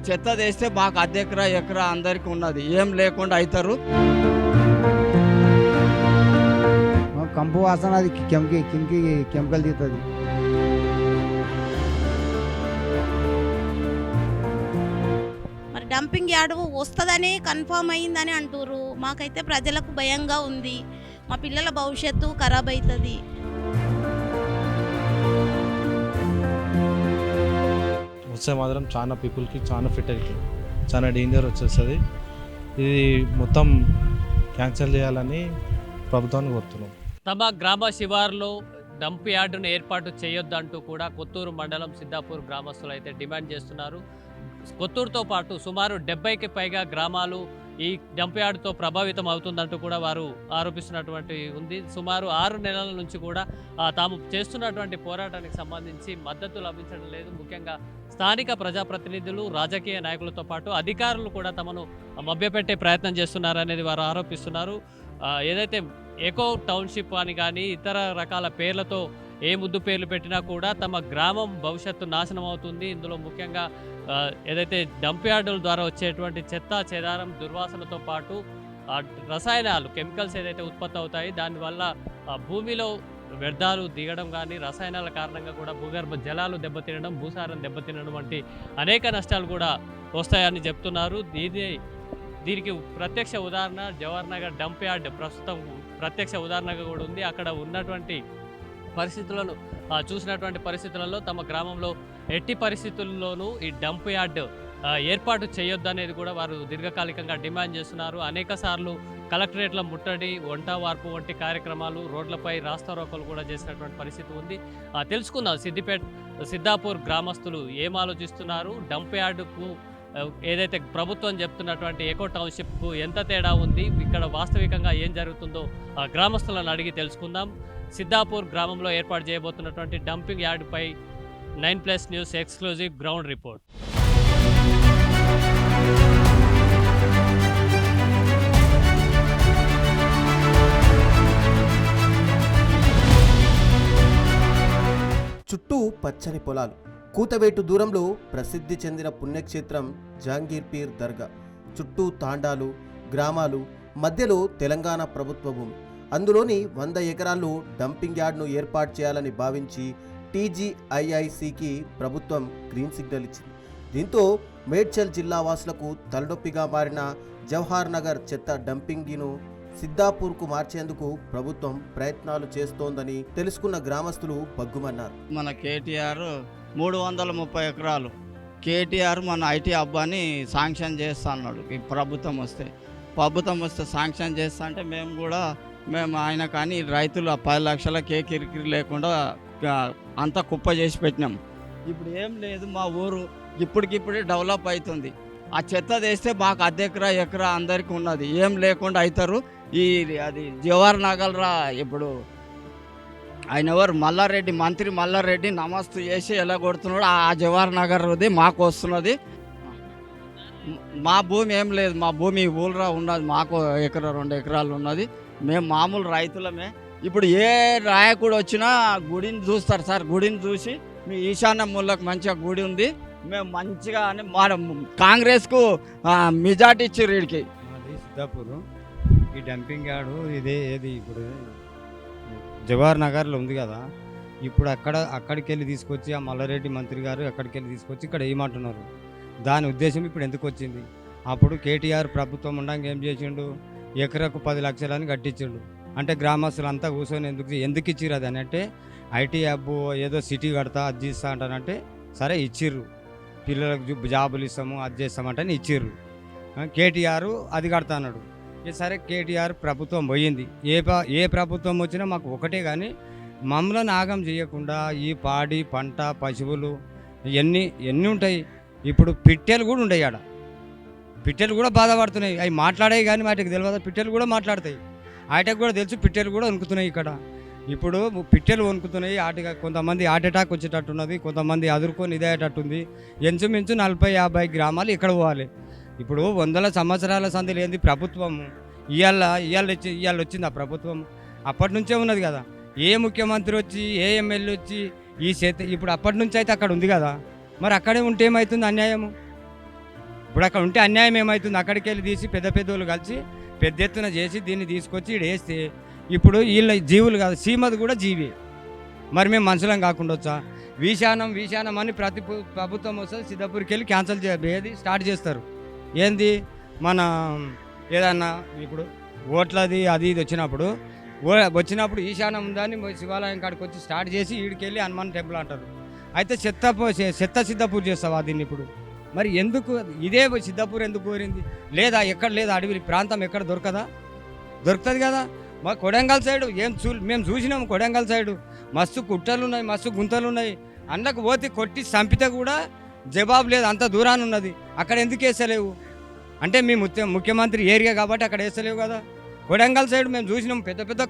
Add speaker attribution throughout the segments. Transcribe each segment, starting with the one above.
Speaker 1: చెత్త తెస్తే మాకు అద్దెకరా ఎకరా అందరికీ ఉన్నది, ఏం లేకుండా అవుతారు.
Speaker 2: కంపు వాసన అది కిందికి కెమికల్ తీస్తుంది.
Speaker 3: మరి డంపింగ్ యార్డ్ వస్తుందని కన్ఫామ్ అయిందని అంటారు. మాకైతే ప్రజలకు భయంగా ఉంది, మా పిల్లల భవిష్యత్తు ఖరాబ్ అవుతుంది.
Speaker 4: వస్తే మాత్రం చాలా పీపుల్కి చాలా ఫిట్ అవుతుంది, చాలా డేంజర్ వచ్చేస్తుంది. ఇది మొత్తం క్యాన్సిల్ చేయాలని ప్రభుత్వాన్ని కోరుతున్నాం.
Speaker 5: తమ గ్రామ శివారులో డంప్ యార్డును ఏర్పాటు చేయొద్దంటూ కూడా కొత్తూరు మండలం సిద్ధాపూర్ గ్రామస్తులు అయితే డిమాండ్ చేస్తున్నారు. కొత్తూరుతో పాటు సుమారు 70కి పైగా గ్రామాలు ఈ డంప్ యార్డుతో ప్రభావితం అవుతుందంటూ కూడా వారు ఆరోపిస్తున్నటువంటి ఉంది. సుమారు 6 నెలల నుంచి కూడా తాము చేస్తున్నటువంటి పోరాటానికి సంబంధించి మద్దతు లభించడం లేదు. ముఖ్యంగా స్థానిక ప్రజాప్రతినిధులు, రాజకీయ నాయకులతో పాటు అధికారులు కూడా తమను మభ్యపెట్టే ప్రయత్నం చేస్తున్నారనేది వారు ఆరోపిస్తున్నారు. ఏదైతే ఎకో టౌన్షిప్ అని కానీ ఇతర రకాల పేర్లతో ఏ ముద్దు పేర్లు పెట్టినా కూడా తమ గ్రామం భవిష్యత్తు నాశనం అవుతుంది. ఇందులో ముఖ్యంగా ఏదైతే డంప్ యార్డుల ద్వారా వచ్చేటువంటి చెత్త చెదారం దుర్వాసనతో పాటు రసాయనాలు కెమికల్స్ ఏదైతే ఉత్పత్తి అవుతాయి దానివల్ల భూమిలో వ్యర్థాలు దిగడం కానీ రసాయనాల కారణంగా కూడా భూగర్భ జలాలు దెబ్బతినడం, భూసారం దెబ్బతినడం వంటి అనేక నష్టాలు కూడా వస్తాయని చెప్తున్నారు. దీనికి ప్రత్యక్ష ఉదాహరణ జవహర్ నగర్ డంప్ యార్డ్ ప్రస్తుతం ప్రత్యక్ష ఉదాహరణగా కూడా ఉంది. అక్కడ ఉన్నటువంటి పరిస్థితులను చూసినటువంటి పరిస్థితులలో తమ గ్రామంలో ఎట్టి పరిస్థితుల్లోనూ ఈ డంప్ యార్డ్ ఏర్పాటు చేయొద్దనేది కూడా వారు దీర్ఘకాలికంగా డిమాండ్ చేస్తున్నారు. అనేక సార్లు కలెక్టరేట్ల ముట్టడి, వంట వార్పు వంటి కార్యక్రమాలు, రోడ్లపై రాస్తారోకోలు కూడా చేసినటువంటి పరిస్థితి ఉంది. తెలుసుకుందాం సిద్ధాపూర్ గ్రామస్తులు ఏం ఆలోచిస్తున్నారు, డంప్ యార్డుకు ఏదైతే ప్రభుత్వం చెప్తున్నటువంటి ఎకో టౌన్షిప్కు ఎంత తేడా ఉంది, ఇక్కడ వాస్తవికంగా ఏం జరుగుతుందో గ్రామస్తులను అడిగి తెలుసుకుందాం. సిద్ధాపూర్ గ్రామంలో ఏర్పాటు చేయబోతున్నటువంటి డంపింగ్ యార్డుపై 9+ న్యూస్ ఎక్స్క్లూజివ్ గ్రౌండ్ రిపోర్ట్.
Speaker 6: చుట్టూ పచ్చని పొలాలు, కూతవేటు దూరంలో ప్రసిద్ధి చెందిన పుణ్యక్షేత్రం జహాంగీర్ పీర్ దర్గా, చుట్టూ తాండాలు, గ్రామాలు, మధ్యలో తెలంగాణ ప్రభుత్వ భూమి. అందులోని 100 ఎకరాల్లో డంపింగ్ యార్డ్ను ఏర్పాటు చేయాలని భావించి TGIICకి ప్రభుత్వం గ్రీన్ సిగ్నల్ ఇచ్చింది. దీంతో మేడ్చల్ జిల్లా వాసులకు తలనొప్పిగా మారిన జవహర్ నగర్ చెత్త డంపింగ్ను సిద్ధాపూర్కు మార్చేందుకు ప్రభుత్వం ప్రయత్నాలు చేస్తోందని తెలుసుకున్న గ్రామస్తులు బగ్గుమన్నారు.
Speaker 1: మన కేటీఆర్ 330 ఎకరాలు కేటీఆర్ మన ఐటీ అబ్బాని శాంక్షన్ చేస్తా అన్నాడు. ఈ ప్రభుత్వం వస్తే శాంక్షన్ చేస్తా అంటే మేము ఆయన కానీ రైతులు 10 లక్షలకే కిరికిరి లేకుండా అంతా కుప్ప చేసి పెట్టినాం. ఇప్పుడు ఏం లేదు, మా ఊరు ఇప్పటికిప్పుడే డెవలప్ అవుతుంది. ఆ చెత్త తెస్తే మాకు అద్దెకరా ఎకరా అందరికీ ఉన్నది, ఏం లేకుండా అవుతారు. అది జవహర్ నగర్ ఇప్పుడు ఆయన ఎవరు మల్లారెడ్డి, మంత్రి మల్లారెడ్డి నమస్తు చేసి ఎలా కొడుతున్నాడు. ఆ జవహర్ నగర్ది మాకు వస్తున్నది. మా భూమి ఏం లేదు, మా భూమి ఊళ్ళో ఉన్నది, మాకు 1 ఎకరా 2 ఎకరాలు ఉన్నది. మేము మామూలు రైతులమే. ఇప్పుడు ఏ నాయకుడు వచ్చినా గుడిని చూస్తారు సార్. గుడిని చూసి మీ ఈశాన్య మూలకు మంచిగా గుడి ఉంది, మేము మంచిగా అని మా కాంగ్రెస్కు మెజార్టీ ఇచ్చారు. వీడికి
Speaker 2: మాది సిద్ధాపూర్. ఈ డంపింగ్ యార్డు ఏది ఇప్పుడు జవహర్ నగర్లో ఉంది కదా, ఇప్పుడు అక్కడికి వెళ్ళి తీసుకొచ్చి ఆ మల్లారెడ్డి మంత్రి గారు అక్కడికి వెళ్ళి తీసుకొచ్చి ఇక్కడ ఏమంటున్నారు. దాని ఉద్దేశం ఇప్పుడు ఎందుకు వచ్చింది? అప్పుడు కేటీఆర్ ప్రభుత్వం ఉండగా ఏం చేసిండు, ఎకరకు 10 లక్షలని కట్టించిండు. అంటే గ్రామస్తులంతా కూర్చొని ఎందుకు ఇచ్చిర్రు అది అని అంటే, ఐటీ హబ్ ఏదో సిటీ కడతా అది ఇస్తా అంటానంటే సరే ఇచ్చిర్రు, పిల్లలకు జాబులు ఇస్తాము అది చేస్తామంటే ఇచ్చిర్రు. కేటీఆర్ అది కడతా అన్నాడు. సరే కేటీఆర్ ప్రభుత్వం పోయింది, ఏ ప్రభుత్వం వచ్చినా మాకు ఒకటే, కానీ మమ్మల్ని ఆగం చేయకుండా ఈ పాడి పంట పశువులు ఎన్ని ఉంటాయి. ఇప్పుడు పిట్టెలు కూడా ఉంటాయి, ఆడ పిట్టెలు కూడా బాధపడుతున్నాయి. అవి మాట్లాడాయి కానీ వాటికి తెలియదు, పిట్టెలు కూడా మాట్లాడతాయి. వాటికి కూడా తెలుసు పిట్టెలు కూడా వణుకుతున్నాయి. ఇక్కడ ఇప్పుడు పిట్టెలు వణుకుతున్నాయి. కొంతమంది హార్ట్ అటాక్ వచ్చేటట్టున్నది, కొంతమంది అదురుకొని ఇదయ్యేటట్టుంది. ఇంచుమించు 40-50 గ్రామాలు ఇక్కడ పోవాలి. ఇప్పుడు 100 సంవత్సరాల సంధి లేని ప్రభుత్వం ఇవాళ వచ్చింది ఆ ప్రభుత్వం. అప్పటి నుంచే ఉన్నది కదా. ఏ ముఖ్యమంత్రి వచ్చి ఏ ఎమ్మెల్యే వచ్చి ఇప్పుడు అప్పటి నుంచి అయితే అక్కడ ఉంది కదా, మరి అక్కడే ఉంటే ఏమవుతుంది అన్యాయము? ఇప్పుడు అక్కడ ఉంటే అన్యాయం ఏమవుతుంది? అక్కడికి వెళ్ళి తీసి పెద్ద పెద్దోళ్ళు కలిసి పెద్ద ఎత్తున చేసి దీన్ని తీసుకొచ్చి ఇక్కడ వేస్తే ఇప్పుడు వీళ్ళ జీవులు కాదు, సీమది కూడా జీవి. మరి మేము మనుషులం కాకుండా వచ్చా? వీశానం అని ప్రతి ప్రభుత్వం వస్తుంది సిద్ధాపూర్కి వెళ్ళి క్యాన్సిల్ ఏది స్టార్ట్ చేస్తారు. ఏంది మన ఏదన్నా ఇప్పుడు ఓట్లది అది ఇది వచ్చినప్పుడు ఈశానం ఉందని శివాలయం కాడికి వచ్చి స్టార్ట్ చేసి ఈడికి వెళ్ళి హనుమాన్ టెంపుల్ అంటారు. అయితే చెత్త సిద్ధాపూర్ చేస్తావా దీన్ని ఇప్పుడు? మరి ఎందుకు ఇదే సిద్ధాపూర్ ఎందుకు కోరింది? లేదా ఎక్కడ లేదా అడవి ప్రాంతం ఎక్కడ దొరుకుతుంది కదా. మా కొడంగల్ సైడు మేము చూసినాము. కొడంగల్ సైడు మస్తు కుట్టలు ఉన్నాయి, మస్తు గుంతలు ఉన్నాయి. అన్నకు పోతే కొట్టి చంపితే కూడా జవాబు లేదు, అంత దూరాన్ని ఉన్నది. అక్కడ ఎందుకు వేస్తలేవు అంటే మీ ముఖ్యమంత్రి ఏరియా కాబట్టి అక్కడ వేస్తలేవు కదా. కొడంగల్ సైడ్ మేము చూసినాం, పెద్ద పెద్ద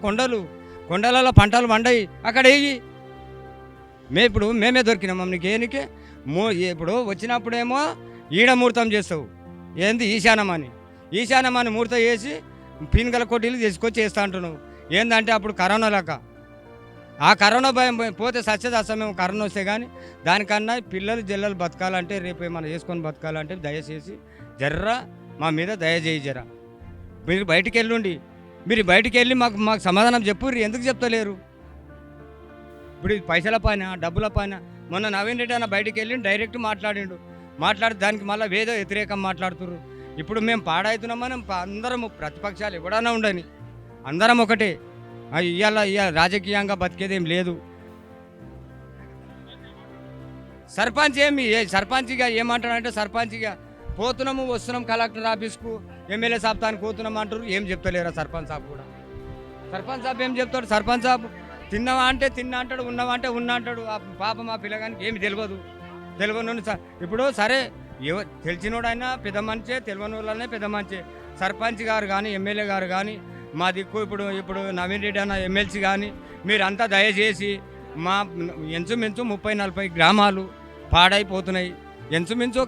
Speaker 2: కొండలలో పంటలు పండాయి, అక్కడ వేయి. మేమే దొరికినాం నీకు ఏనికే. ఇప్పుడు వచ్చినప్పుడేమో ఈడ ముహూర్తం చేస్తావు, ఏంది ఈశానమని ముహూర్తం చేసి పీనుగల కొట్టీలు తీసుకొచ్చి వేస్తా అంటున్నావు. ఏంటంటే అప్పుడు కరోనా లేక ఆ కరోనా భయం పోతే సచ్చేది అసమేమో కరోనా వస్తే. కానీ దానికన్నా పిల్లలు జల్లలు బతకాలంటే రేపు ఏమైనా చేసుకొని బతకాలంటే దయచేసి జర్రా మా మీద దయచేయి జరా. మీరు బయటికి వెళ్ళి మాకు సమాధానం చెప్పుర్రి. ఎందుకు చెప్తలేరు? ఇప్పుడు ఇది పైసల పైన డబ్బుల పైన. మొన్న నవీన్ రెడ్డి అన్న బయటికి వెళ్ళి డైరెక్ట్ మాట్లాడి దానికి మళ్ళీ వేదో వ్యతిరేకం మాట్లాడుతుర్రు. ఇప్పుడు మేము పాడవుతున్నామని అందరం ప్రతిపక్షాలు ఎవడన్నా ఉండని అందరం ఒకటే. ఇవాళ రాజకీయంగా బతికేదేం లేదు. సర్పంచ్గా ఏమంటాడంటే సర్పంచ్గా పోతున్నాము వస్తున్నాం కలెక్టర్ ఆఫీస్కు ఎమ్మెల్యే సాబ్తానికి పోతున్నాం అంటారు. ఏం చెప్తలేరా సర్పంచ్ సాబ్ కూడా? సర్పంచ్ సాబ్ ఏం చెప్తాడు? సర్పంచ్ సాబ్ తిన్నావా అంటే తిన్నా అంటాడు, ఉన్నావా అంటే ఉన్నా అంటాడు. పాప మా పిల్లగానికి ఏమి తెలియదు. ఇప్పుడు సరే తెలిసినోడైనా పెద్ద మంచే, తెలియని వాళ్ళనే పెద్ద మంచే. సర్పంచ్ గారు కానీ ఎమ్మెల్యే గారు కానీ మా దిక్కు ఇప్పుడు నవీన్ రెడ్డి అన్న ఎమ్మెల్సీ కానీ మీరంతా దయచేసి మా ఎంచుమించు 30-40 గ్రామాలు పాడైపోతున్నాయి. ఎంచుమించు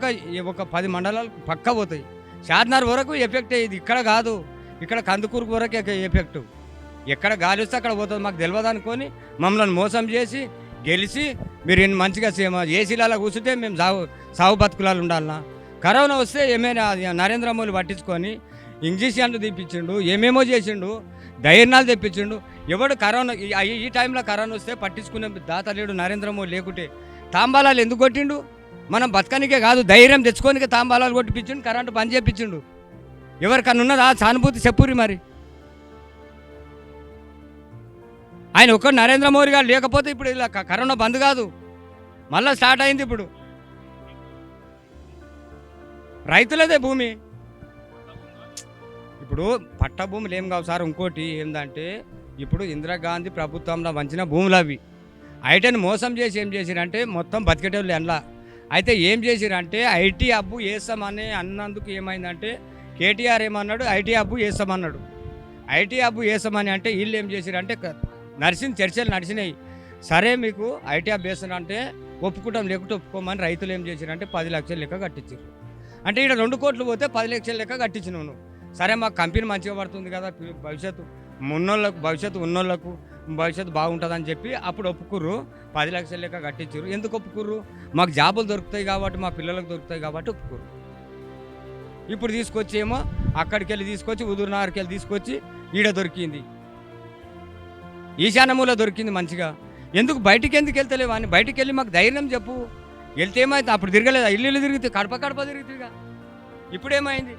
Speaker 2: ఒక 10 మండలాలు పక్క పోతాయి. షాద్నగర్ వరకు ఎఫెక్ట్ ఇది, ఇక్కడ కాదు. ఇక్కడ కందుకూరు వరకు ఎఫెక్ట్. ఎక్కడ గాలి వస్తే అక్కడ పోతుంది. మాకు తెలియదు అనుకొని మమ్మల్ని మోసం చేసి గెలిచి మీరు మంచిగా ఏసీలలో కూర్చుంటే మేము సాగు బతుకులాలు ఉండాలన్నా. కరోనా వస్తే ఏమైనా నరేంద్ర మోదీ పట్టించుకొని ఇంజక్షన్లు తెప్పించిండు, ఏమేమో చేసిండు, ధైర్యాలు తెప్పించిండు. ఎవడు కరోనా ఈ టైంలో కరోనా వస్తే పట్టించుకునే దాత లేడు నరేంద్ర మోదీ. లేకుంటే తాంబాలాలు ఎందుకు కొట్టిండు? మనం బతకనికే కాదు, ధైర్యం తెచ్చుకోనికే తాంబాలాలు కొట్టిపించిండు, కరెంటు బంద్ చేయించిండు. ఎవరికన్నా ఉన్నదా సానుభూతి చెప్పుర్రి. మరి ఆయన ఒక్క నరేంద్ర మోదీ గారు లేకపోతే ఇప్పుడు ఇలా కరోనా బంద్ కాదు, మళ్ళీ స్టార్ట్ అయింది. ఇప్పుడు రైతులదే భూమి. ఇప్పుడు పట్ట భూములు ఏం కావు సార్. ఇంకోటి ఏంటంటే ఇప్పుడు ఇందిరాగాంధీ ప్రభుత్వంలో వంచిన భూములు అవి. ఐటీని మోసం చేసి ఏం చేసిరంటే మొత్తం బతికేటోళ్ళు ఎండ్లా. అయితే ఏం చేసిరంటే ఐటీ హబ్బు వేస్తామని అన్నందుకు ఏమైందంటే కేటీఆర్ ఏమన్నాడు, ఐటీ హబ్బు వేస్తామన్నాడు. ఐటీ హబ్బు వేస్తామని అంటే వీళ్ళు ఏం చేసిరంటే చర్చలు నడిచినాయి. సరే మీకు ఐటీ హబ్ వేస్తానంటే ఒప్పుకుంటాం, లేకుంటే ఒప్పుకోమని రైతులు ఏం చేసిరంటే 10 లక్షల లెక్క కట్టించారు. అంటే ఇక్కడ 2 కోట్లు పోతే 10 లక్షల లెక్క కట్టించినావు నువ్వు. సరే మాకు కంపెనీ మంచిగా పడుతుంది కదా, భవిష్యత్తు ఉన్నోళ్ళకు భవిష్యత్తు బాగుంటుందని చెప్పి అప్పుడు ఒప్పుకుర్రు. 10 లక్షల లెక్క కట్టించారు. ఎందుకు ఒప్పుకుర్రు? మాకు జాబులు దొరుకుతాయి కాబట్టి, మా పిల్లలకు దొరుకుతాయి కాబట్టి ఒప్పుకుర్రు. ఇప్పుడు తీసుకొచ్చి ఏమో అక్కడికి వెళ్ళి తీసుకొచ్చి హుజూర్నగర్కి వెళ్ళి తీసుకొచ్చి ఈడ దొరికింది, ఈశాన్యమూల దొరికింది మంచిగా. ఎందుకు బయటికి ఎందుకు వెళ్తలేవా అని బయటికి వెళ్ళి మాకు ధైర్యం చెప్పు. వెళ్తే ఏమైతే అప్పుడు తిరగలేదా? ఇల్లు తిరిగితే కడప తిరుగుతుందిగా. ఇప్పుడు ఏమైంది?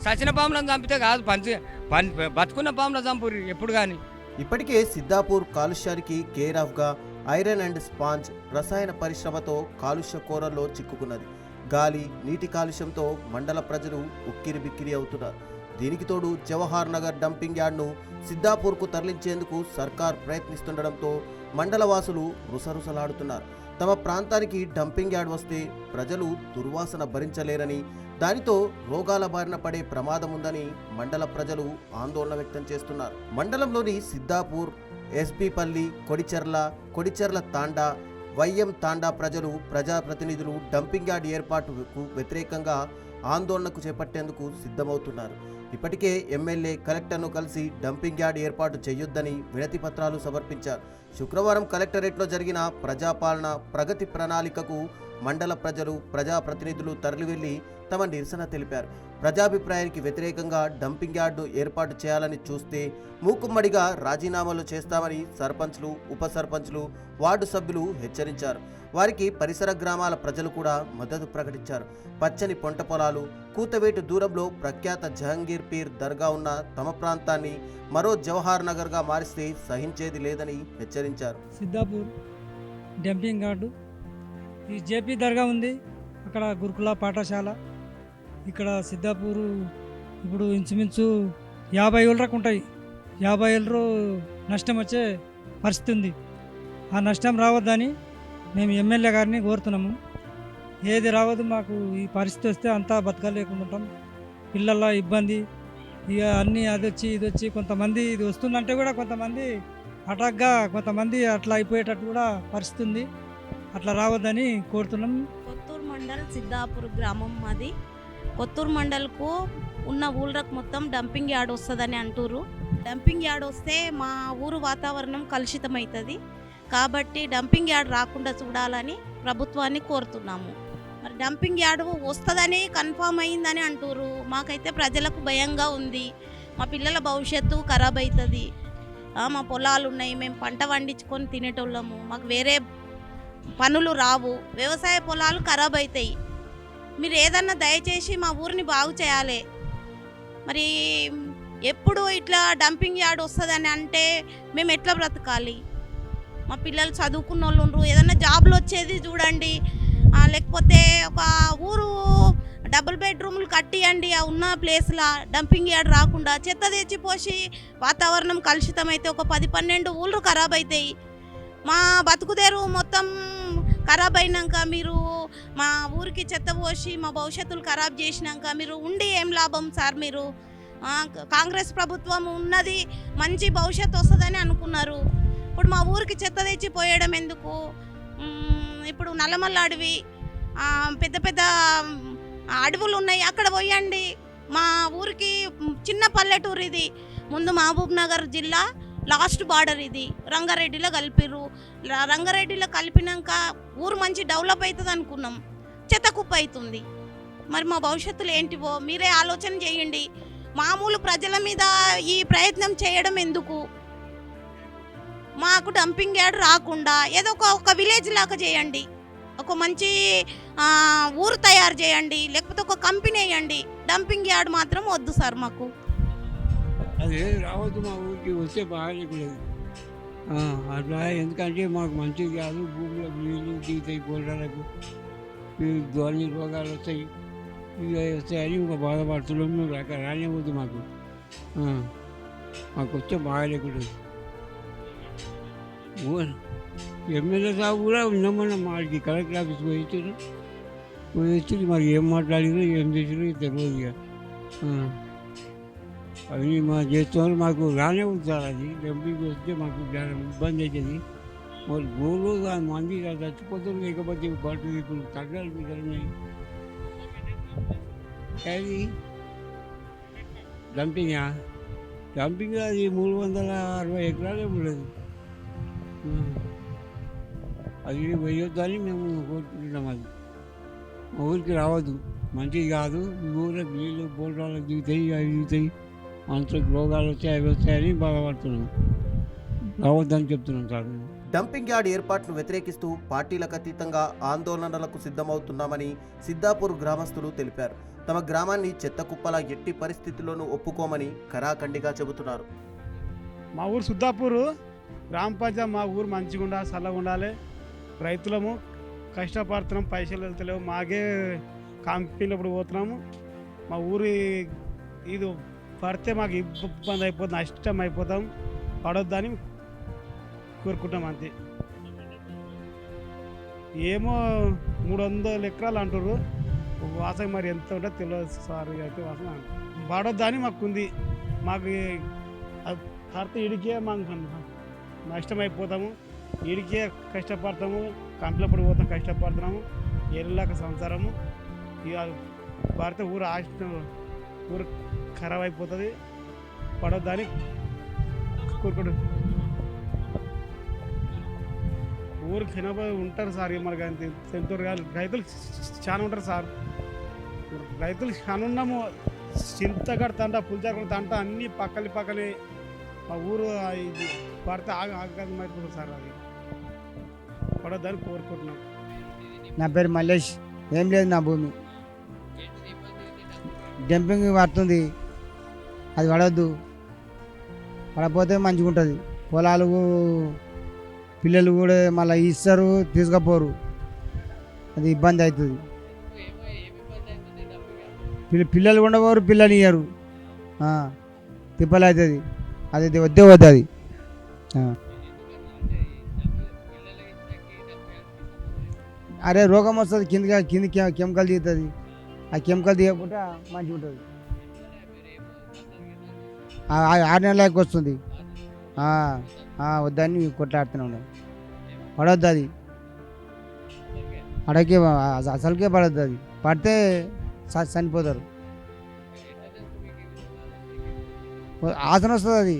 Speaker 2: సచిన పాములను చంపితే కాదు, బతుకున్న పాములను చంపురు ఎప్పుడు కానీ.
Speaker 6: ఇప్పటికే సిద్ధాపూర్ కాలుష్యానికి కేర్ ఆఫ్గా ఐరన్ అండ్ స్పాంజ్ రసాయన పరిశ్రమతో కాలుష్య కోరల్లో చిక్కుకున్నది. గాలి నీటి కాలుష్యంతో మండల ప్రజలు ఉక్కిరిబిక్కిరి అవుతున్నారు. దీనికి తోడు జవహర్ నగర్ డంపింగ్ యార్డ్ను సిద్ధాపూర్కు తరలించేందుకు సర్కార్ ప్రయత్నిస్తుండడంతో మండలవాసులు రుసరుసలాడుతున్నారు. తమ ప్రాంతానికి డంపింగ్ యార్డ్ వస్తే ప్రజలు దుర్వాసన భరించలేరని, దానితో రోగాల బారిన పడే ప్రమాదం ఉందని మండల ప్రజలు ఆందోళన వ్యక్తం చేస్తున్నారు. మండలంలోని సిద్ధాపూర్, ఎస్బీపల్లి, కొడిచెర్ల తాండా, వైఎం తాండా ప్రజలు, ప్రజాప్రతినిధులు డంపింగ్ యార్డ్ ఏర్పాటుకు వ్యతిరేకంగా ఆందోళనకు చేపట్టేందుకు సిద్ధమవుతున్నారు. ఇప్పటికే ఎమ్మెల్యే కలెక్టర్ను కలిసి డంపింగ్ యార్డ్ ఏర్పాటు చేయొద్దని వినతి పత్రాలు సమర్పించారు. శుక్రవారం కలెక్టరేట్లో జరిగిన ప్రజాపాలన ప్రగతి ప్రణాళికకు మండల ప్రజలు, ప్రజాప్రతినిధులు తరలివెళ్లి తమ నిరసన తెలిపారు. ప్రజాభిప్రాయానికి వ్యతిరేకంగా డంపింగ్ యార్డు ఏర్పాటు చేయాలని చూస్తే మూకుమ్మడిగా రాజీనామాలు చేస్తామని సర్పంచ్లు, ఉప సర్పంచ్లు, వార్డు సభ్యులు హెచ్చరించారు. వారికి పరిసర గ్రామాల ప్రజలు కూడా మద్దతు ప్రకటించారు. పచ్చని పంట పొలాలు, కూతవేటు దూరంలో ప్రఖ్యాత జహంగీర్ పీర్ దర్గా ఉన్న తమ ప్రాంతాన్ని మరో జవహర్ నగర్గా మారిస్తే సహించేది లేదని హెచ్చరించారు.
Speaker 7: సిద్ధాపూర్ డంపింగ్ యార్డు, ఈ జేపీ దర్గా ఉంది, అక్కడ గురుకుల పాఠశాల, ఇక్కడ సిద్ధాపూరు ఇప్పుడు ఇంచుమించు 50 ఏళ్ళకు ఉంటాయి. 50 ఏళ్ళు నష్టం వచ్చే పరిస్థితి ఉంది. ఆ నష్టం రావద్దని మేము ఎమ్మెల్యే గారిని కోరుతున్నాము. ఏది రావద్దు, మాకు ఈ పరిస్థితి వస్తే అంతా బతకలేకుండా ఉంటాం. పిల్లల ఇబ్బంది, ఇక అన్నీ అది వచ్చి ఇది వచ్చి, కొంతమంది ఇది వస్తుందంటే కూడా కొంతమంది అటాక్గా, కొంతమంది అట్లా అయిపోయేటట్టు కూడా పరిస్థితి ఉంది. అట్లా రావద్దని కోరుతున్నాం.
Speaker 3: కొత్తూరు మండల్ సిద్ధాపూర్ గ్రామం మాది. కొత్తూరు మండల్కు ఉన్న ఊళ్ళకు మొత్తం డంపింగ్ యార్డ్ వస్తుందని అంటుర్రు. డంపింగ్ యార్డ్ వస్తే మా ఊరు వాతావరణం కలుషితమవుతుంది. కాబట్టి డంపింగ్ యార్డ్ రాకుండా చూడాలని ప్రభుత్వాన్ని కోరుతున్నాము. మరి డంపింగ్ యార్డ్ వస్తుందని కన్ఫామ్ అయిందని అంటుర్రు. మాకైతే ప్రజలకు భయంగా ఉంది. మా పిల్లల భవిష్యత్తు ఖరాబ్ అవుతుంది. మా పొలాలు ఉన్నాయి, మేము పంట పండించుకొని తినేటోళ్ళము, మాకు వేరే పనులు రావు, వ్యవసాయ పొలాలు ఖరాబ్ అవుతాయి. మీరు ఏదన్నా దయచేసి మా ఊరిని బాగు చేయాలి. మరి ఎప్పుడు ఇట్లా డంపింగ్ యార్డ్ వస్తుందని అంటే మేము ఎట్లా బ్రతకాలి? మా పిల్లలు చదువుకున్న వాళ్ళు ఉండరు, ఏదన్నా జాబ్లు వచ్చేది చూడండి. లేకపోతే ఒక ఊరు డబుల్ బెడ్రూమ్లు కట్టియండి ఆ ఉన్న ప్లేస్లో, డంపింగ్ యార్డ్ రాకుండా. చెత్త తెచ్చిపోసి వాతావరణం కలుషితమైతే ఒక 10-12 ఊళ్ళు ఖరాబ్ అవుతాయి. మా బతుకుదేరు మొత్తం ఖరాబ్ అయినాక మీరు మా ఊరికి చెత్త పోసి మా భవిష్యత్తులు ఖరాబ్ చేసినాక మీరు ఉండి ఏం లాభం సార్? మీరు కాంగ్రెస్ ప్రభుత్వం ఉన్నది మంచి భవిష్యత్తు వస్తుందని అనుకున్నారు. ఇప్పుడు మా ఊరికి చెత్త తెచ్చి పోయడం ఎందుకు? ఇప్పుడు నల్లమల్ల అడవి, పెద్ద పెద్ద అడవులు ఉన్నాయి, అక్కడ పోయండి. మా ఊరికి చిన్న పల్లెటూరు ఇది. ముందు మహబూబ్ నగర్ జిల్లా లాస్ట్ బార్డర్ ఇది. రంగారెడ్డిలో కలిపిర్రు. రంగారెడ్డిలో కలిపినాక ఊరు మంచి డెవలప్ అవుతుంది అనుకున్నాం, చెత్త కుప్ప అవుతుంది. మరి మా భవిష్యత్తులో ఏంటివో మీరే ఆలోచన చేయండి. మామూలు ప్రజల మీద ఈ ప్రయత్నం చేయడం ఎందుకు? మాకు డంపింగ్ యార్డ్ రాకుండా ఏదో ఒక విలేజ్ లాగా చేయండి, ఒక మంచి ఊరు తయారు చేయండి, లేకపోతే ఒక కంపెనీ వేయండి. డంపింగ్ యార్డ్ మాత్రం వద్దు సార్ మాకు.
Speaker 8: అది రావద్దు, మా ఊరికి వస్తే బాగాలేకులేదు అట్లా. ఎందుకంటే మాకు మంచిది కాదు, భూమిలో నీళ్ళు దిగుతాయి, గోల్డలకు ధ్వని రోగాలు వస్తాయి, ఇవి వస్తాయని ఒక బాధపడుతున్నాము. రానివ్వద్దు మాకు, మాకు వస్తే బాగాలేకూడదు. ఎమ్మెల్యే సాబు కూడా ఉన్నామన్న మాకి కలెక్టర్ ఆఫీస్ పోయి మరి ఏం మాట్లాడినా ఏం చేసినా తెలియదు. ఇక అవి మా చేస్తున్నారు, మాకు రానే ఉంటారు. అది ఎంపీకి వస్తే మాకు ఇబ్బంది అవుతుంది. మరి గోళ్ళు మంది చచ్చిపోతారు, లేకపోతే బట్టలు ఇప్పుడు తగ్గాలి పిల్లలున్నాయి. అది డంపింగ్ అది 360 ఎకరాలే ఉండదు. అది వేయొద్దని మేము కోరుకుంటున్నాం. అది మా ఊరికి రావద్దు, మంచిది కాదు. ఈ ఊళ్ళకి నీళ్ళు బోల్రాలకు దిగుతాయి, అవి దిగుతాయి, అంతకు రోగాలు వచ్చాయి, అవి వస్తాయని బాధపడుతున్నాం. రావద్దని చెప్తున్నాం సార్.
Speaker 6: డంపింగ్ యార్డ్ ఏర్పాటును వ్యతిరేకిస్తూ పార్టీలకు అతీతంగా ఆందోళనలకు సిద్ధమవుతున్నామని సిద్ధాపూర్ గ్రామస్తులు తెలిపారు. తమ గ్రామాన్ని చెత్త కుప్పలా ఎట్టి పరిస్థితుల్లోనూ ఒప్పుకోమని కరాఖండిగా చెబుతున్నారు.
Speaker 9: మా ఊరు సిద్ధాపూరు గ్రామ పంచాయతీ. మా ఊరు మంచిగా ఉండాలి, చల్లగా ఉండాలి. రైతులము కష్టపడుతున్నాం, పైసలు వెళ్తలేవు. మాకే కంపెనీలు ఇప్పుడు పోతున్నాము. మా ఊరి ఇది పడితే మాకు ఇబ్బంది అయిపోతుంది, నష్టం అయిపోతాం. పడొద్దని కోరుకుంటాం అంతే. ఏమో 300 ఎకరాలు అంటారు. వాసన మరి ఎంత ఉంటుందో తెలియదు సార్. అయితే వాసన పడొద్దని మాకు ఉంది. మాకు పడితే ఇడికే మాకు నష్టం అయిపోతాము, ఇడికే కష్టపడతాము, కంపెనీలు పోతాం, కష్టపడుతున్నాము, ఏళ్ళక సంసారము. ఇక పడితే ఊరు ఖరాబ్ అయిపోతుంది, పడొద్దని కోరుకుంటు. ఊరికి ఎనభై ఉంటారు సార్, మనకి అంత ఎంతో రైతులు చాలా ఉంటారు సార్. రైతులు చాలా ఉన్నాము, చింతగడ తంట, పుల్చాగడ తంట అన్నీ పక్కలి ఆ ఊరు ఇది పడితే ఆగమైపోతుంది సార్. అది పడొద్దని కోరుకుంటున్నాం.
Speaker 10: నా పేరు మల్లేష్. ఏం లేదు, నా భూమి డంపింగ్ పడుతుంది, అది పడవద్దు. పడకపోతే మంచిగా ఉంటుంది. పొలాలు పిల్లలు కూడా మళ్ళీ ఇస్తారు, తీసుకపోరు, అది ఇబ్బంది అవుతుంది. పిల్లలు కూడా పోరు, పిల్లలు ఇయ్యరు, తిప్పలు అవుతుంది. అది వద్దే వద్దు. అది అరే రోగం వస్తుంది, కింది కెమికల్ తీస్తుంది. ఆ కెమికల్ తీయకుండా మంచిగా ఉంటుంది. 6 నెలలకి వస్తుంది. వద్దని కొట్లాడుతూనే ఉన్నాం. పడవద్దు అది, అడగే అసలుకే పడద్దు. అది పడితే చనిపోతారు. ఆసన వస్తుంది అది.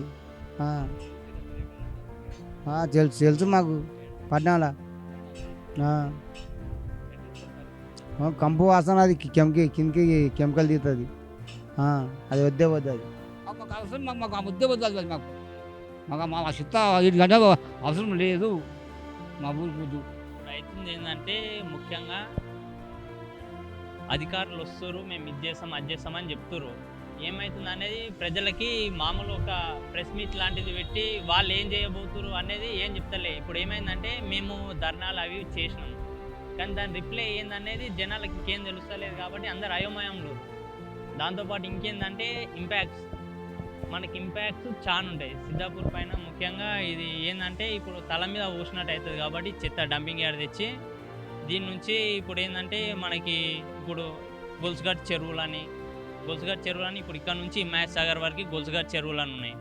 Speaker 10: తెలుసు మాకు పట్నంలో కంపు వాసన, అది కిందికి కెమికల్ తీస్తుంది. అది వద్దే వద్దు. అది
Speaker 11: మాకు అవసరం, మాకు ఆ ముద్దే వద్దు. అది మాకు మా చిత్త గంట అవసరం లేదు మా ఊరికి.
Speaker 12: రైతుంది ఏంటంటే ముఖ్యంగా అధికారులు వస్తారు, మేము ఇది చేస్తాం అది చేస్తామని చెప్తారు. ఏమవుతుంది అనేది ప్రజలకి మామూలు ఒక ప్రెస్ మీట్ లాంటిది పెట్టి వాళ్ళు ఏం చేయబోతున్నారు అనేది ఏం చెప్తలే. ఇప్పుడు ఏమైందంటే మేము ధర్నాలు అవి చేసినాం, కానీ దాని రిప్లై ఏందనేది జనాలకి ఇంకేం తెలుస్తలేదు. కాబట్టి అందరు అయోమయంలో. దాంతోపాటు ఇంకేందంటే ఇంపాక్ట్స్, మనకి ఇంపాక్ట్స్ చాలా ఉంటాయి సిద్ధాపూర్ పైన. ముఖ్యంగా ఇది ఏంటంటే ఇప్పుడు తల మీద పోసినట్టు అవుతుంది. కాబట్టి చెత్త డంపింగ్ యార్డ్ తెచ్చి దీని నుంచి ఇప్పుడు ఏంటంటే మనకి ఇప్పుడు గొలుసుగట్ చెరువులని ఇప్పుడు ఇక్కడ నుంచి హిమాయత్ సాగర్ వరకు గొలుసుగట్ చెరువులని ఉన్నాయి.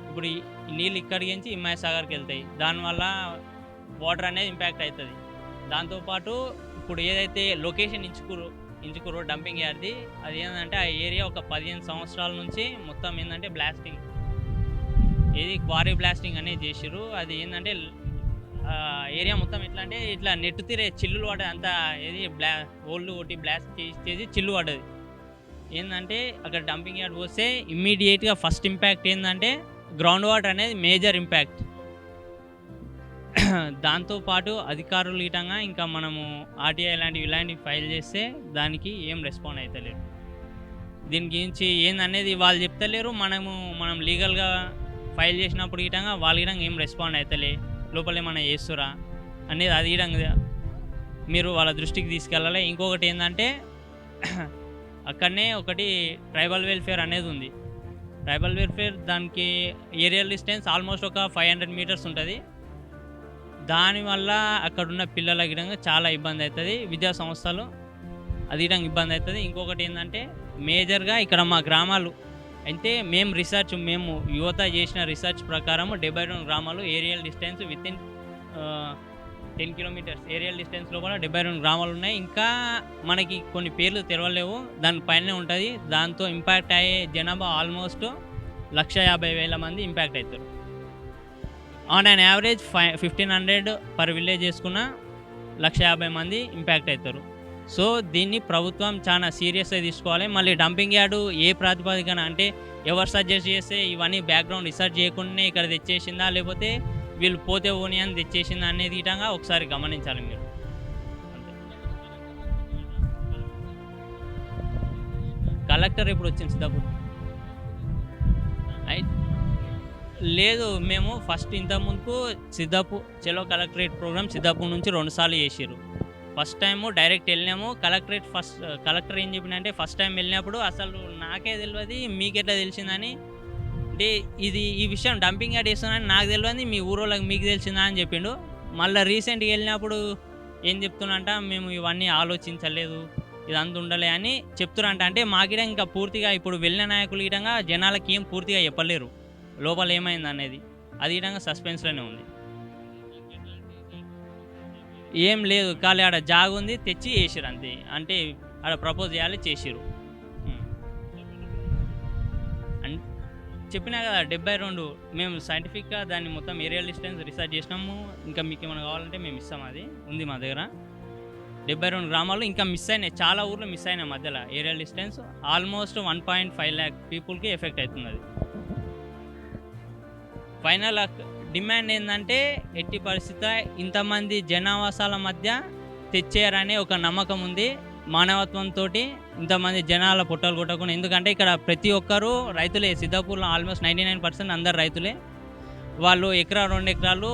Speaker 12: ఇప్పుడు ఈ నీళ్ళు ఇక్కడికి నుంచి హిమాయత్ సాగర్కి వెళ్తాయి. దానివల్ల వాటర్ అనేది ఇంపాక్ట్ అవుతుంది. దాంతోపాటు ఇప్పుడు ఏదైతే లొకేషన్ ఇంచుకూరు డంపింగ్ యార్డ్ది, అది ఏంటంటే ఆ ఏరియా ఒక 15 సంవత్సరాల నుంచి మొత్తం ఏంటంటే బ్లాస్టింగ్, ఏది క్వారీ బ్లాస్టింగ్ అనేది చేసిర్రు. అది ఏంటంటే ఏరియా మొత్తం ఎట్లా అంటే ఇట్లా నెట్టు తీరే చిల్లులు పడ్డది అంతా. ఏది ఓల్డ్ కొట్టి బ్లాస్ట్ చేసి చిల్లు పడ్డది. ఏంటంటే అక్కడ డంపింగ్ యార్డ్ పోస్తే ఇమ్మీడియట్గా ఫస్ట్ ఇంపాక్ట్ ఏంటంటే గ్రౌండ్ వాటర్ అనేది మేజర్ ఇంపాక్ట్. దాంతోపాటు అధికారులు గిటంగా ఇంకా మనము ఆర్టీఐ ఇలాంటివి ఫైల్ చేస్తే దానికి ఏం రెస్పాండ్ అవుతలేరు. దీని గురించి ఏందనేది వాళ్ళు చెప్తలేరు. మనం లీగల్గా ఫైల్ చేసినప్పుడు గిటంగా వాళ్ళ గిటంగా ఏం రెస్పాండ్ అవుతలే, లోపల ఏమైనా చేస్తురా అనేది అది గిటంగా మీరు వాళ్ళ దృష్టికి తీసుకెళ్ళాలి. ఇంకొకటి ఏంటంటే అక్కడనే ఒకటి ట్రైబల్ వెల్ఫేర్ అనేది ఉంది. ట్రైబల్ వెల్ఫేర్ దానికి ఏరియల్ డిస్టెన్స్ ఆల్మోస్ట్ ఒక 500 మీటర్స్ ఉంటుంది. దానివల్ల అక్కడున్న పిల్లల గిడంగా చాలా ఇబ్బంది అవుతుంది. విద్యా సంస్థలు అది గిడంగా ఇబ్బంది అవుతుంది. ఇంకొకటి ఏంటంటే మేజర్గా ఇక్కడ మా గ్రామాలు అయితే మేము యువత చేసిన రీసెర్చ్ ప్రకారం 72 గ్రామాలు aerial distance within 10 kilometres aerial distance లోపల 72 గ్రామాలు ఉన్నాయి. ఇంకా మనకి కొన్ని పేర్లు తెలవలేవు, దానిపైనే ఉంటుంది. దాంతో ఇంపాక్ట్ అయ్యే జనాభా ఆల్మోస్ట్ 150,000 మంది ఇంపాక్ట్ అవుతారు. On an average 1500 per village చేసుకున్న 150,000 మంది ఇంపాక్ట్ అవుతారు. సో దీన్ని ప్రభుత్వం చాలా సీరియస్గా తీసుకోవాలి. మళ్ళీ డంపింగ్ యార్డు ఏ ప్రాతిపదికన అంటే ఎవరు సజెస్ట్ చేస్తే ఇవన్నీ బ్యాక్గ్రౌండ్ రీసెర్చ్ చేయకుండానే ఇక్కడ తెచ్చేసిందా, లేకపోతే వీళ్ళు పోతే ఓని అని తెచ్చేసిందా అనేది విధంగా ఒకసారి గమనించాలి మీరు. కలెక్టర్ ఇప్పుడు వచ్చింది సిద్ధాపూర్. లేదు, మేము ఫస్ట్ ఇంతకుముందుకు సిద్ధాపూర్ చలో కలెక్టరేట్ ప్రోగ్రామ్ సిద్ధాపూర్ నుంచి 2 సార్లు చేసారు. ఫస్ట్ టైము డైరెక్ట్ వెళ్ళినాము కలెక్టరేట్. కలెక్టర్ ఏం చెప్పినంటే ఫస్ట్ టైం వెళ్ళినప్పుడు అసలు నాకే తెలియదు మీకెట్లా తెలిసిందని, అంటే ఈ విషయం డంపింగ్ యార్డ్ వేస్తున్నానని నాకు తెలియదు, మీ ఊరోళ్ళకి మీకు తెలిసిందా అని చెప్పిండు. మళ్ళీ రీసెంట్గా వెళ్ళినప్పుడు ఏం చెప్తున్నంట, మేము ఇవన్నీ ఆలోచించలేదు, ఇదంతా ఉండలే అని చెప్తున్నంట. అంటే మాకిడ ఇంకా పూర్తిగా ఇప్పుడు వెళ్ళిన నాయకులు గిటంగా జనాలకి ఏం పూర్తిగా చెప్పలేరు లోపల ఏమైంది అనేది. అది గిటంగా సస్పెన్స్లోనే ఉంది. ఏం లేదు, ఖాళీ ఆడ జాగ్ ఉంది తెచ్చి వేసిరు అంతే. అంటే ఆడ ప్రపోజ్ చేయాలి చేసిరు. చెప్పినా కదా 72 మేము సైంటిఫిక్గా దాన్ని మొత్తం ఏరియల్ డిస్టెన్స్ రీసెర్చ్ చేసినాము. ఇంకా మీకు ఏమైనా కావాలంటే మేము ఇస్తాం, అది ఉంది మా దగ్గర. 72 గ్రామాలు ఇంకా మిస్ అయినాయి, చాలా ఊర్లు మిస్ అయినాయి మధ్యలో ఏరియల్ డిస్టెన్స్. ఆల్మోస్ట్ 1.5 lakh పీపుల్కి ఎఫెక్ట్ అవుతుంది అది. ఫైనల్ డిమాండ్ ఏంటంటే ఎట్టి పరిస్థితి ఇంతమంది జనావాసాల మధ్య తెచ్చేయారనే ఒక నమ్మకం ఉంది. మానవత్వంతో ఇంతమంది జనాల పుట్టలు కొట్టకుండా, ఎందుకంటే ఇక్కడ ప్రతి ఒక్కరూ రైతులే. సిద్ధాపూర్లో ఆల్మోస్ట్ 99% అందరు రైతులే. వాళ్ళు ఎకరా 2 ఎకరాలు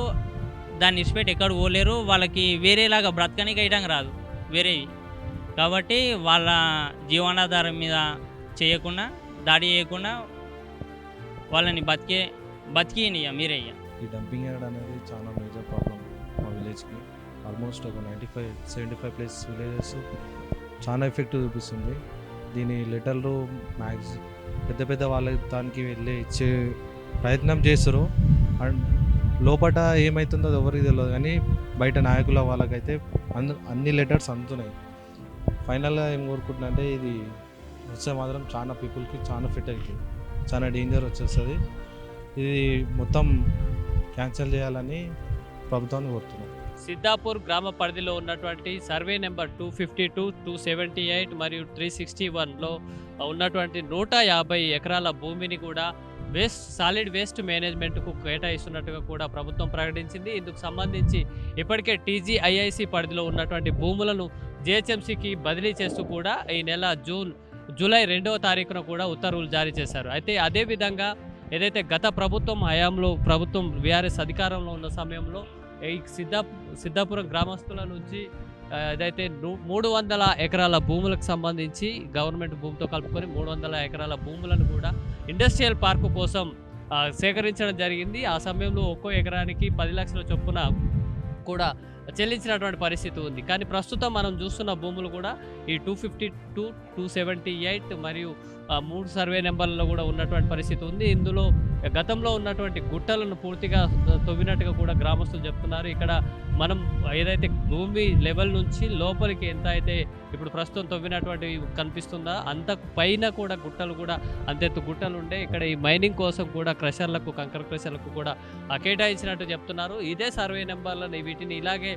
Speaker 12: దాన్ని ఇచ్చిపెట్టి ఎక్కడ పోలేరు. వాళ్ళకి వేరేలాగా బ్రతకనికి వేయడం రాదు వేరేవి. కాబట్టి వాళ్ళ జీవనాధారం మీద చేయకుండా, దాడి చేయకుండా వాళ్ళని బతికినియ్య మీరే.
Speaker 4: ఈ డంపింగ్ యార్డ్ అనేది చాలా మేజర్ ప్రాబ్లం మా విలేజ్కి. ఆల్మోస్ట్ ఒక 95-75 ప్లేస్ విలేజెస్ చాలా ఎఫెక్ట్ చూపిస్తుంది. దీని లెటర్లు మ్యాక్స్ పెద్ద వాళ్ళ దానికి వెళ్ళి ఇచ్చే ప్రయత్నం చేస్తారు. అండ్ లోపల ఏమవుతుందో ఎవరికి తెలియదు, కానీ బయట నాయకుల వాళ్ళకైతే అన్ని లెటర్స్ అందుతున్నాయి. ఫైనల్గా ఏం కోరుకుంటున్నా అంటే ఇది వస్తే మాత్రం చాలా పీపుల్కి చాలా ఫిట్ అవుతుంది, చాలా డేంజర్ వచ్చేస్తుంది. ఇది మొత్తం క్యాన్సిల్ చేయాలని ప్రభుత్వాన్ని కోరుతున్నాం.
Speaker 5: సిద్ధాపూర్ గ్రామ పరిధిలో ఉన్నటువంటి సర్వే నెంబర్ 252, 278 మరియు 361లో ఉన్నటువంటి 150 ఎకరాల భూమిని కూడా సాలిడ్ వేస్ట్ మేనేజ్మెంట్కు కేటాయిస్తున్నట్టుగా కూడా ప్రభుత్వం ప్రకటించింది. ఇందుకు సంబంధించి ఇప్పటికే TGIIC పరిధిలో ఉన్నటువంటి భూములను GHMCకి బదిలీ చేస్తూ కూడా ఈ నెల జూలై 2వ తారీఖున కూడా ఉత్తర్వులు జారీ చేశారు. అయితే అదేవిధంగా ఏదైతే గత ప్రభుత్వం హయాంలో ప్రభుత్వం VRS అధికారంలో ఉన్న సమయంలో ఈ సిద్ధాపురం గ్రామస్తుల నుంచి ఏదైతే 300 ఎకరాల భూములకు సంబంధించి గవర్నమెంట్ భూమితో కలుపుకొని 300 ఎకరాల భూములను కూడా ఇండస్ట్రియల్ పార్కు కోసం సేకరించడం జరిగింది. ఆ సమయంలో ఒక్కో ఎకరానికి 10 లక్షల చొప్పున కూడా చెల్లించినటువంటి పరిస్థితి ఉంది. కానీ ప్రస్తుతం మనం చూస్తున్న భూములు కూడా ఈ 252, 278 మరియు 3 సర్వే నెంబర్లలో కూడా ఉన్నటువంటి పరిస్థితి ఉంది. ఇందులో గతంలో ఉన్నటువంటి గుట్టలను పూర్తిగా తవ్వినట్టుగా కూడా గ్రామస్తులు చెప్తున్నారు. ఇక్కడ మనం ఏదైతే భూమి లెవెల్ నుంచి లోపలికి ఎంత అయితే ఇప్పుడు ప్రస్తుతం తవ్వినటువంటి కనిపిస్తుందో అంత పైన కూడా గుట్టలు కూడా అంతెత్తు గుట్టలు ఉండే ఇక్కడ ఈ మైనింగ్ కోసం కూడా క్రషర్లకు, కంకర క్రషర్లకు కూడా కేటాయించినట్టు చెప్తున్నారు. ఇదే సర్వే నెంబర్లను వీటిని ఇలాగే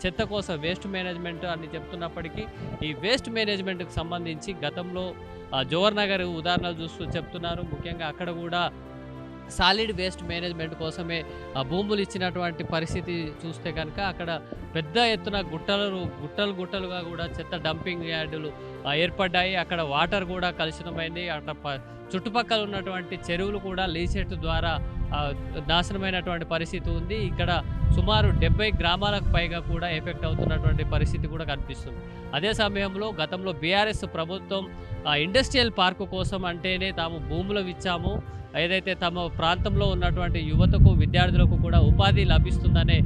Speaker 5: చెత్త కోసం వేస్ట్ మేనేజ్మెంట్ అని చెప్తున్నప్పటికీ ఈ వేస్ట్ మేనేజ్మెంట్కి సంబంధించి గతంలో జవహర్ నగర్ ఉదాహరణలు చూస్తూ చెప్తున్నారు. ముఖ్యంగా అక్కడ కూడా సాలిడ్ వేస్ట్ మేనేజ్మెంట్ కోసమే భూములు ఇచ్చినటువంటి పరిస్థితి చూస్తే కనుక అక్కడ పెద్ద ఎత్తున గుట్టలుగా కూడా చెత్త డంపింగ్ యార్డులు ఏర్పడ్డాయి. అక్కడ వాటర్ కూడా కలుషితమైంది. అక్కడ చుట్టుపక్కల ఉన్నటువంటి చెరువులు కూడా లీచెట్టు ద్వారా నాశనమైనటువంటి పరిస్థితి ఉంది. ఇక్కడ సుమారు 70 గ్రామాలకు పైగా కూడా ఎఫెక్ట్ అవుతున్నటువంటి పరిస్థితి కూడా కనిపిస్తుంది. అదే సమయంలో గతంలో BRS ప్రభుత్వం ఇండస్ట్రియల్ పార్కు కోసం అంటేనే తాము భూములు ఇచ్చాము, ఏదైతే తమ ప్రాంతంలో ఉన్నటువంటి యువతకు, విద్యార్థులకు కూడా ఉపాధి లభిస్తుందనే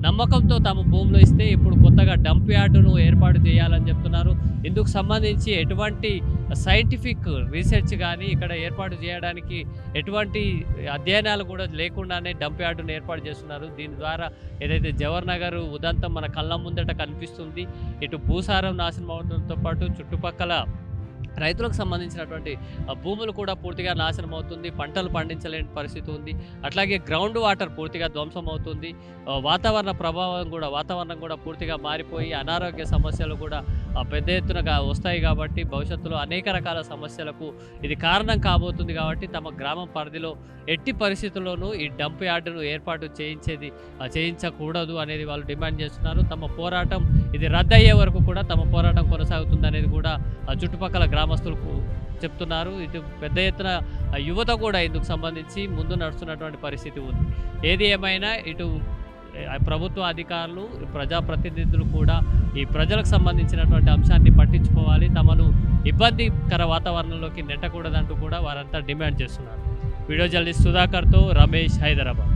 Speaker 5: నమ్మకంతో తాము భూములు ఇస్తే ఇప్పుడు కొత్తగా డంప్ యార్డును ఏర్పాటు చేయాలని చెప్తున్నారు. ఇందుకు సంబంధించి ఎటువంటి సైంటిఫిక్ రీసెర్చ్ కానీ ఇక్కడ ఏర్పాటు చేయడానికి ఎటువంటి అధ్యయనాలు కూడా లేకుండానే డంప్ యార్డును ఏర్పాటు చేస్తున్నారు. దీని ద్వారా ఏదైతే జవహర్ నగర్ ఉదంతం మన కళ్ళ ముందట కనిపిస్తుంది. ఇటు భూసారం నాశనం అవడంతో పాటు చుట్టుపక్కల రైతులకు సంబంధించినటువంటి భూములు కూడా పూర్తిగా నాశనం అవుతుంది. పంటలు పండించలేని పరిస్థితి ఉంది. అట్లాగే గ్రౌండ్ వాటర్ పూర్తిగా ధ్వంసం అవుతుంది. వాతావరణం కూడా పూర్తిగా మారిపోయి అనారోగ్య సమస్యలు కూడా పెద్ద ఎత్తున వస్తాయి. కాబట్టి భవిష్యత్తులో అనేక రకాల సమస్యలకు ఇది కారణం కాబోతుంది. కాబట్టి తమ గ్రామం పరిధిలో ఎట్టి పరిస్థితుల్లోనూ ఈ డంప్ యార్డును ఏర్పాటు చేయించకూడదు అనేది వాళ్ళు డిమాండ్ చేస్తున్నారు. తమ పోరాటం ఇది రద్దయ్యే వరకు కూడా తమ పోరాటం కొనసాగుతుంది అనేది కూడా చుట్టుపక్కల గ్రామస్తులకు చెప్తున్నారు. ఇటు పెద్ద ఎత్తున యువత కూడా ఇందుకు సంబంధించి ముందు నడుస్తున్నటువంటి పరిస్థితి ఉంది. ఏది ఏమైనా ఇటు ప్రభుత్వ అధికారులు, ప్రజాప్రతినిధులు కూడా ఈ ప్రజలకు సంబంధించినటువంటి అంశాన్ని పట్టించుకోవాలి. తమను ఇబ్బందికర వాతావరణంలోకి నెట్టకూడదంటూ కూడా వారంతా డిమాండ్ చేస్తున్నారు. వీడియో జర్నలిస్ట్ సుధాకర్తో రమేష్, హైదరాబాద్.